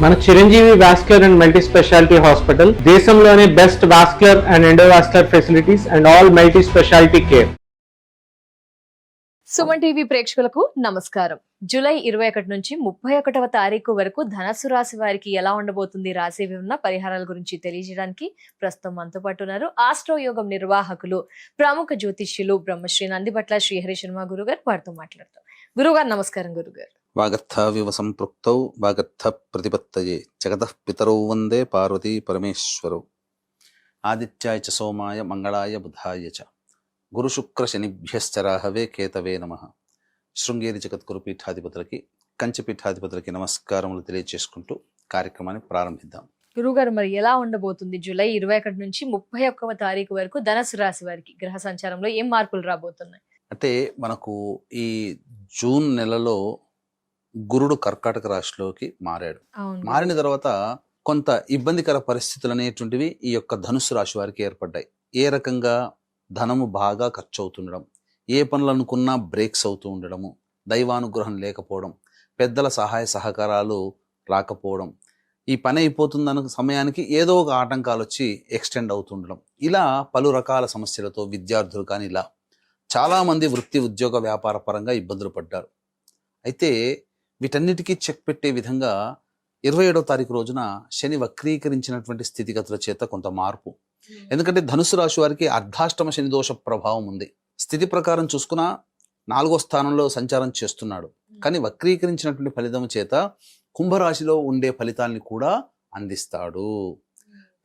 మన Chiranjeevi vascular and multi specialty hospital దేశంలోనే best vascular and endovascular facilities and all multi specialty care. Suman TV ప్రేక్షకులకు నమస్కారం. July 21 నుంచి 31వ తారీఖు వరకు ధనస్సు రాశి వారికి ఎలా ఉండబోతుంది, రాశి ఉన్న పరిహారాల గురించి తెలియజేయడానికి ప్రస్తుతం మనతో పాటు ఉన్నారు ఆస్ట్రో యోగం నిర్వాహకులు, ప్రముఖ జ్యోతిష్యులు బ్రహ్మశ్రీ నందిబట్ల శ్రీహరి శర్మ గురుగారు. వారితో మాట్లాడతాం. గురుగారు నమస్కారం. గురుగారు, వాగర్థావివ సంపృక్తౌ వాగర్థ ప్రతిపత్తయే జగతః పితరౌ వందే పార్వతీ పరమేశ్వరౌ. ఆదిత్యాయ చ సోమాయ మంగళాయ బుధాయ చ గురు శుక్ర శనిభ్యశ్చ రాహవే కేతవే నమః. శృంగేరి జగద్గురు పీఠాధిపతులకి, కంచి పీఠాధిపతులకి నమస్కారములు తెలియజేసుకుంటూ కార్యక్రమాన్ని ప్రారంభిద్దాం. గురుగారు, మరి ఎలా ఉండబోతుంది జూలై 21 నుంచి 31వ తారీఖు వరకు ధనస్సు రాశి వారికి గ్రహ సంచారంలో ఏం మార్పులు రాబోతున్నాయి? అంటే మనకు ఈ జూన్ నెలలో గురుడు కర్కాటక రాశిలోకి మారాడు. మారిన తర్వాత కొంత ఇబ్బందికర పరిస్థితులు అనేటువంటివి ఈ యొక్క ధనుస్సు రాశి వారికి ఏర్పడ్డాయి. ఏ రకంగా ధనము బాగా ఖర్చు అవుతుండడం, ఏ పనులు అనుకున్నా బ్రేక్స్ అవుతూ ఉండడము, దైవానుగ్రహం లేకపోవడం, పెద్దల సహాయ సహకారాలు రాకపోవడం, ఈ పని అయిపోతుందన్న సమయానికి ఏదో ఒక ఆటంకాలు వచ్చి ఎక్స్టెండ్ అవుతుండడం, ఇలా పలు రకాల సమస్యలతో విద్యార్థులు కానీ ఇలా చాలామంది వృత్తి ఉద్యోగ వ్యాపార పరంగా ఇబ్బందులు పడ్డారు. అయితే వీటన్నిటికీ చెక్ పెట్టే విధంగా 27వ తారీఖు రోజున శని వక్రీకరించినటువంటి స్థితిగతుల చేత కొంత మార్పు. ఎందుకంటే ధనుసు రాశి వారికి అర్ధాష్టమ శని దోష ప్రభావం ఉంది. స్థితి ప్రకారం చూసుకున్నా 4వ స్థానంలో సంచారం చేస్తున్నాడు, కానీ వక్రీకరించినటువంటి ఫలితం చేత కుంభరాశిలో ఉండే ఫలితాల్ని కూడా అందిస్తాడు.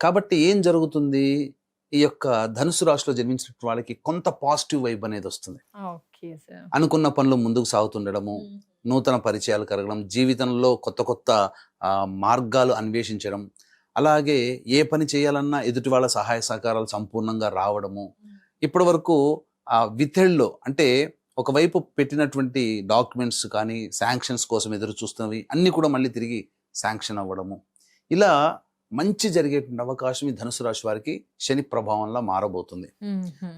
కాబట్టి ఏం జరుగుతుంది, ఈ యొక్క ధనుసు రాశిలో జన్మించిన వాళ్ళకి కొంత పాజిటివ్ వైబ్ అనేది వస్తుంది. అనుకున్న పనులు ముందుకు సాగుతుండడము, నూతన పరిచయాలు కలగడం, జీవితంలో కొత్త కొత్త మార్గాలు అన్వేషించడం, అలాగే ఏ పని చేయాలన్నా ఎదుటి వాళ్ళ సహాయ సహకారాలు సంపూర్ణంగా రావడము. ఇప్పటి వరకు వితెళ్ళలో అంటే ఒకవైపు పెట్టినటువంటి డాక్యుమెంట్స్ కానీ శాంక్షన్స్ కోసం ఎదురు చూస్తున్నవి అన్ని కూడా మళ్ళీ తిరిగి శాంక్షన్ అవ్వడము, ఇలా మంచి జరిగేటువంటి అవకాశం ఈ ధనుసు రాశి వారికి శని ప్రభావంలో మారబోతుంది.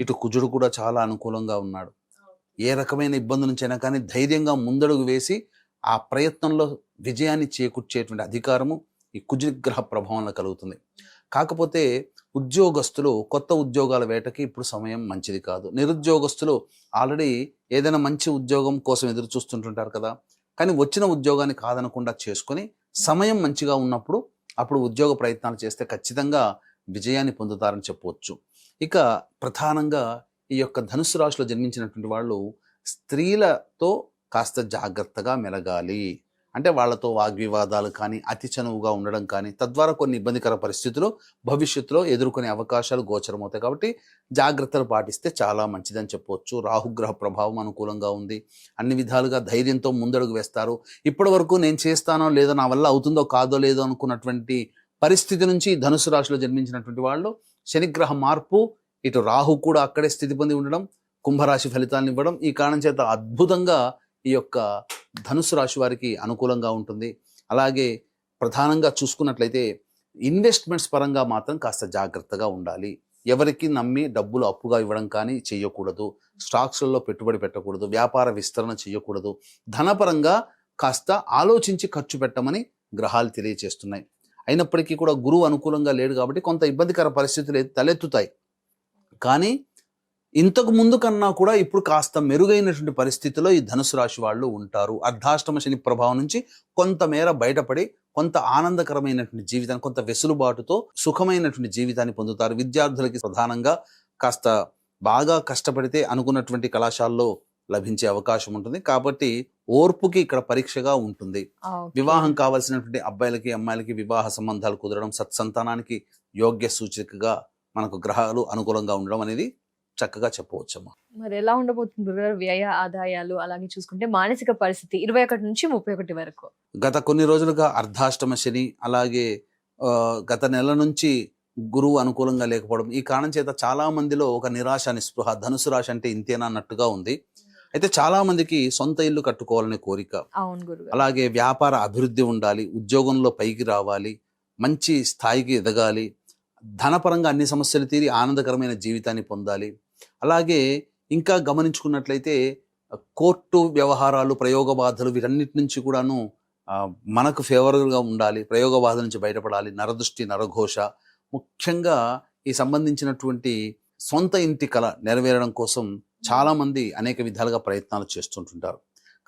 ఇటు కుజుడు కూడా చాలా అనుకూలంగా ఉన్నాడు. ఏ రకమైన ఇబ్బంది నుంచైనా కానీ ధైర్యంగా ముందడుగు వేసి ఆ ప్రయత్నంలో విజయాన్ని చేకూర్చేటువంటి అధికారము ఈ కుజగ్రహ ప్రభావంలో కలుగుతుంది. కాకపోతే ఉద్యోగస్తులు కొత్త ఉద్యోగాల వేటకి ఇప్పుడు సమయం మంచిది కాదు. నిరుద్యోగస్తులు ఆల్రెడీ ఏదైనా మంచి ఉద్యోగం కోసం ఎదురు చూస్తుంటుంటారు కదా, కానీ వచ్చిన ఉద్యోగాన్ని కాదనకుండా చేసుకొని సమయం మంచిగా ఉన్నప్పుడు అప్పుడు ఉద్యోగ ప్రయత్నాలు చేస్తే ఖచ్చితంగా విజయాన్ని పొందుతారని చెప్పవచ్చు. ఇక ప్రధానంగా ఈ యొక్క ధనుస్సు రాశిలో జన్మించినటువంటి వాళ్ళు స్త్రీలతో కాస్త జాగ్రత్తగా మెలగాలి. అంటే వాళ్ళతో వాగ్వివాదాలు కానీ అతి చనువుగా ఉండడం కానీ, తద్వారా కొన్ని ఇబ్బందికర పరిస్థితులు భవిష్యత్తులో ఎదుర్కొనే అవకాశాలు గోచరమవుతాయి. కాబట్టి జాగ్రత్తలు పాటిస్తే చాలా మంచిదని చెప్పవచ్చు. రాహుగ్రహ ప్రభావం అనుకూలంగా ఉంది. అన్ని విధాలుగా ధైర్యంతో ముందడుగు వేస్తారు. ఇప్పటి వరకు నేను చేస్తానో లేదో, నా వల్ల అవుతుందో కాదో లేదో అనుకున్నటువంటి పరిస్థితి నుంచి ధనుసు రాశిలో జన్మించినటువంటి వాళ్ళు శనిగ్రహ మార్పు, ఇటు రాహు కూడా అక్కడే స్థితి పొంది ఉండడం, కుంభరాశి ఫలితాలను ఇవ్వడం, ఈ కారణం చేత అద్భుతంగా ఈ యొక్క ధనుసు రాశి వారికి అనుకూలంగా ఉంటుంది. అలాగే ప్రధానంగా చూసుకున్నట్లయితే ఇన్వెస్ట్మెంట్స్ పరంగా మాత్రం కాస్త జాగ్రత్తగా ఉండాలి. ఎవరికి నమ్మి డబ్బులు అప్పుగా ఇవ్వడం కానీ చేయకూడదు. స్టాక్స్లలో పెట్టుబడి పెట్టకూడదు. వ్యాపార విస్తరణ చేయకూడదు. ధనపరంగా కాస్త ఆలోచించి ఖర్చు పెట్టమని గ్రహాలు తెలియజేస్తున్నాయి. అయినప్పటికీ కూడా గురువు అనుకూలంగా లేడు కాబట్టి కొంత ఇబ్బందికర పరిస్థితులు తలెత్తుతాయి. కానీ ఇంతకు ముందు కన్నా కూడా ఇప్పుడు కాస్త మెరుగైనటువంటి పరిస్థితిలో ఈ ధనుసు రాశి వాళ్ళు ఉంటారు. అర్ధాష్టమ శని ప్రభావం నుంచి కొంతమేర బయటపడి కొంత ఆనందకరమైనటువంటి జీవితాన్ని, కొంత వెసులుబాటుతో సుఖమైనటువంటి జీవితాన్ని పొందుతారు. విద్యార్థులకి ప్రధానంగా కాస్త బాగా కష్టపడితే అనుకున్నటువంటి కళాశాలలో లభించే అవకాశం ఉంటుంది. కాబట్టి ఓర్పుకి ఇక్కడ పరీక్షగా ఉంటుంది. వివాహం కావాల్సినటువంటి అబ్బాయిలకి అమ్మాయిలకి వివాహ సంబంధాలు కుదరడం, సత్సంతానానికి యోగ్య సూచికగా మనకు గ్రహాలు అనుకూలంగా ఉండడం అనేది చక్కగా చెప్పవచ్చమ్మా. మరి ఎలా ఉండబోతుంది వ్యయ ఆదాయాలు, అలాగే చూసుకుంటే మానసిక పరిస్థితి 21 నుంచి 31 వరకు? గత కొన్ని రోజులుగా అర్ధాష్టమ శని, అలాగే గత నెల నుంచి గురువు అనుకూలంగా లేకపోవడం, ఈ కారణం చేత చాలా మందిలో ఒక నిరాశ నిస్పృహ, ధనుసు రాశి అంటే ఇంతేనా అన్నట్టుగా ఉంది. అయితే చాలా మందికి సొంత ఇల్లు కట్టుకోవాలనే కోరిక, అలాగే వ్యాపార అభివృద్ధి ఉండాలి, ఉద్యోగంలో పైకి రావాలి, మంచి స్థాయికి ఎదగాలి, ధనపరంగా అన్ని సమస్యలు తీరి ఆనందకరమైన జీవితాన్ని పొందాలి. అలాగే ఇంకా గమనించుకున్నట్లయితే కోర్టు వ్యవహారాలు, ప్రయోగ బాధలు వీటన్నిటి నుంచి కూడాను మనకు ఫేవరబుల్గా ఉండాలి, ప్రయోగ బాధ నుంచి బయటపడాలి, నరదృష్టి, నరఘోష, ముఖ్యంగా ఈ సంబంధించినటువంటి సొంత ఇంటి కళ నెరవేరడం కోసం చాలామంది అనేక విధాలుగా ప్రయత్నాలు చేస్తుంటుంటారు.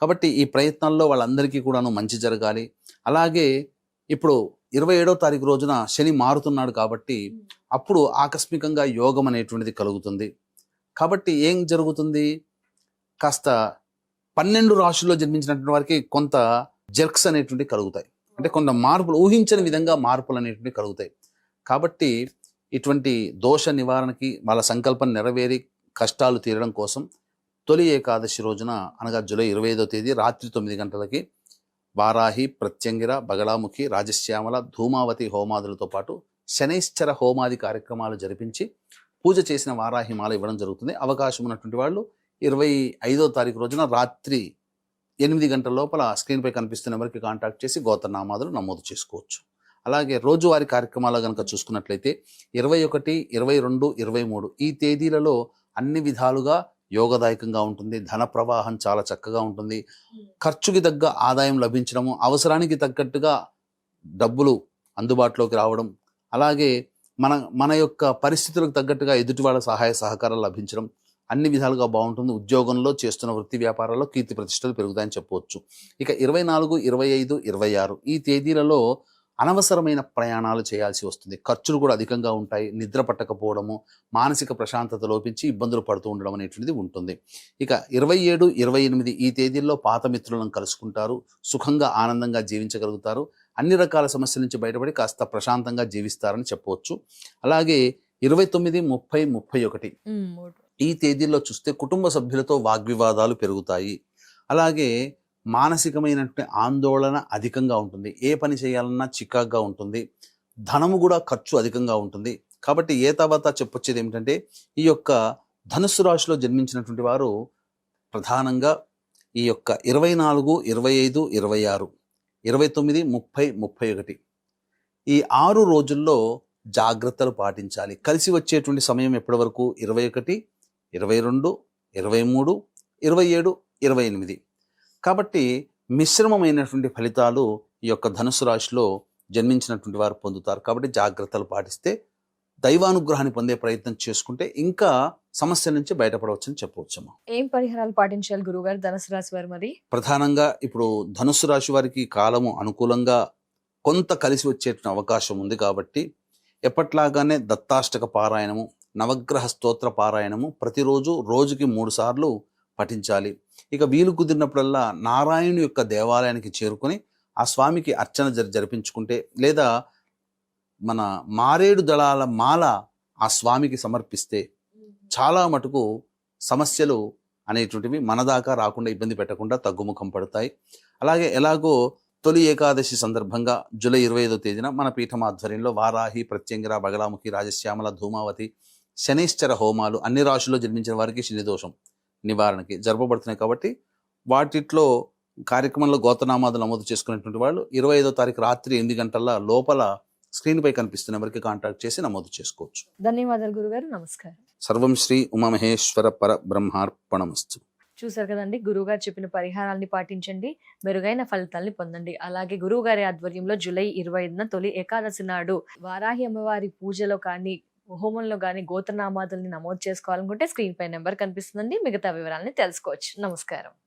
కాబట్టి ఈ ప్రయత్నాల్లో వాళ్ళందరికీ కూడాను మంచి జరగాలి. అలాగే ఇప్పుడు 27వ తారీఖు రోజున శని మారుతున్నాడు కాబట్టి అప్పుడు ఆకస్మికంగా యోగం అనేటువంటిది కలుగుతుంది. కాబట్టి ఏం జరుగుతుంది, కాస్త 12 రాశుల్లో జన్మించినటువంటి వారికి కొంత జర్క్స్ అనేటువంటివి కలుగుతాయి. అంటే కొంత మార్పులు, ఊహించని విధంగా మార్పులు అనేటువంటివి కలుగుతాయి. కాబట్టి ఇటువంటి దోష నివారణకి, వాళ్ళ సంకల్పం నెరవేరి కష్టాలు తీరడం కోసం తొలి ఏకాదశి రోజున అనగా జూలై 25వ తేదీ రాత్రి 9 గంటలకి వారాహి, ప్రత్యంగిర, బగళాముఖి, రాజశ్యామల, ధూమావతి హోమాదులతో పాటు శనైశ్చర హోమాది కార్యక్రమాలు జరిపించి పూజ చేసిన వారాహి మాల ఇవ్వడం జరుగుతుంది. అవకాశం ఉన్నటువంటి వాళ్ళు 25వ తారీఖు రోజున రాత్రి 8 గంటల లోపల స్క్రీన్పై కనిపిస్తున్న నెంబర్కి కాంటాక్ట్ చేసి గోత్రనామాదులు నమోదు చేసుకోవచ్చు. అలాగే రోజువారీ కార్యక్రమాలు కనుక చూసుకున్నట్లయితే 21, 22, 23 ఈ తేదీలలో అన్ని విధాలుగా యోగదాయకంగా ఉంటుంది. ధన ప్రవాహం చాలా చక్కగా ఉంటుంది. ఖర్చుకి తగ్గ ఆదాయం లభించడము, అవసరానికి తగ్గట్టుగా డబ్బులు అందుబాటులోకి రావడం, అలాగే మన యొక్క పరిస్థితులకు తగ్గట్టుగా ఎదుటి వాళ్ళ సహాయ సహకారాలు లభించడం అన్ని విధాలుగా బాగుంటుంది. ఉద్యోగంలో, చేస్తున్న వృత్తి వ్యాపారాల్లో కీర్తి ప్రతిష్టలు పెరుగుతాయని చెప్పవచ్చు. ఇక 24, 25, 26 ఈ తేదీలలో అనవసరమైన ప్రయాణాలు చేయాల్సి వస్తుంది. ఖర్చులు కూడా అధికంగా ఉంటాయి. నిద్ర పట్టకపోవడము, మానసిక ప్రశాంతత లోపించి ఇబ్బందులు పడుతూ ఉండడం అనేటువంటిది ఉంటుంది. ఇక 27, 28 ఈ తేదీల్లో పాత మిత్రులను కలుసుకుంటారు. సుఖంగా, ఆనందంగా జీవించగలుగుతారు. అన్ని రకాల సమస్యల నుంచి బయటపడి కాస్త ప్రశాంతంగా జీవిస్తారని చెప్పవచ్చు. అలాగే 29, 30, 31 ఈ తేదీల్లో చూస్తే కుటుంబ సభ్యులతో వాగ్వివాదాలు పెరుగుతాయి. అలాగే మానసికమైనటువంటి ఆందోళన అధికంగా ఉంటుంది. ఏ పని చేయాలన్నా చికాగ్గా ఉంటుంది. ధనము కూడా ఖర్చు అధికంగా ఉంటుంది. కాబట్టి ఏ తర్వాత చెప్పొచ్చేది ఏమిటంటే, ఈ యొక్క ధనుస్సు రాశిలో జన్మించినటువంటి వారు ప్రధానంగా ఈ యొక్క 24, 25, 26, 29, 30, 31 ఈ 6 రోజుల్లో జాగ్రత్తలు పాటించాలి. కలిసి వచ్చేటువంటి సమయం ఎప్పటి వరకు 21, 22, 23, 27, 28 కాబట్టి మిశ్రమమైనటువంటి ఫలితాలు ఈ యొక్క ధనుసు రాశిలో జన్మించినటువంటి వారు పొందుతారు. కాబట్టి జాగ్రత్తలు పాటిస్తే, దైవానుగ్రహాన్ని పొందే ప్రయత్నం చేసుకుంటే ఇంకా సమస్య నుంచి బయటపడవచ్చని చెప్పవచ్చమ్మా. ఏం పరిహారాలు పాటించాలి గురువుగారు ధనుసు రాశి వారు? మరి ప్రధానంగా ఇప్పుడు ధనుసు రాశి వారికి కాలము అనుకూలంగా కొంత కలిసి వచ్చేటువంటి అవకాశం ఉంది. కాబట్టి ఎప్పట్లాగానే దత్తాష్టక పారాయణము, నవగ్రహ స్తోత్ర పారాయణము ప్రతిరోజు రోజుకి 3 సార్లు పఠించాలి. ఇక వీలు కుదిరినప్పుడల్లా నారాయణుని యొక్క దేవాలయానికి చేరుకొని ఆ స్వామికి అర్చన జరిపించుకుంటే, లేదా మన మారేడు దళాల మాల ఆ స్వామికి సమర్పిస్తే చాలా మటుకు సమస్యలు అనేటువంటివి మన దాకా రాకుండా, ఇబ్బంది పెట్టకుండా తగ్గుముఖం పడతాయి. అలాగే ఎలాగో తొలి ఏకాదశి సందర్భంగా జూలై 25వ తేదీన మన పీఠం ఆధ్వర్యంలో వారాహి, ప్రత్యంగిర, బగళాముఖి, రాజశ్యామల, ధూమావతి, శనైశ్చర హోమాలు అన్ని రాశుల్లో జన్మించిన వారికి శని దోషం నివారణకి జరపబడుతున్నాయి. కాబట్టి వాటిలో కార్యక్రమంలో గోత్రనామాదులు నమోదు చేసుకునేటువంటి వాళ్ళు 25వ తారీఖు రాత్రి 8 గంటల లోపల స్క్రీన్పై కనిపిస్తున్న నెంబర్కి కాంటాక్ట్ చేసి నమోదు చేసుకోవచ్చు. ధన్యవాదాలు గురుగారు. నమస్కారం. సర్వం శ్రీ ఉమామహేశ్వర పర బ్రహ్మార్పణమస్తు. చూసారు కదండి, గురువుగారు చెప్పిన పరిహారాల్ని పాటించండి, మెరుగైన ఫలితాల్ని పొందండి. అలాగే గురువుగారి ఆధ్వర్యంలో జూలై 25న తొలి ఏకాదశి నాడు వారాహి అమ్మవారి పూజలో కానీ, హోమంలో కానీ గోత్రనామాదుల్ని నమోదు చేసుకోవాలనుకుంటే స్క్రీన్ పై నెంబర్ కనిపిస్తుందండి. మిగతా వివరాలని తెలుసుకోవచ్చు. నమస్కారం.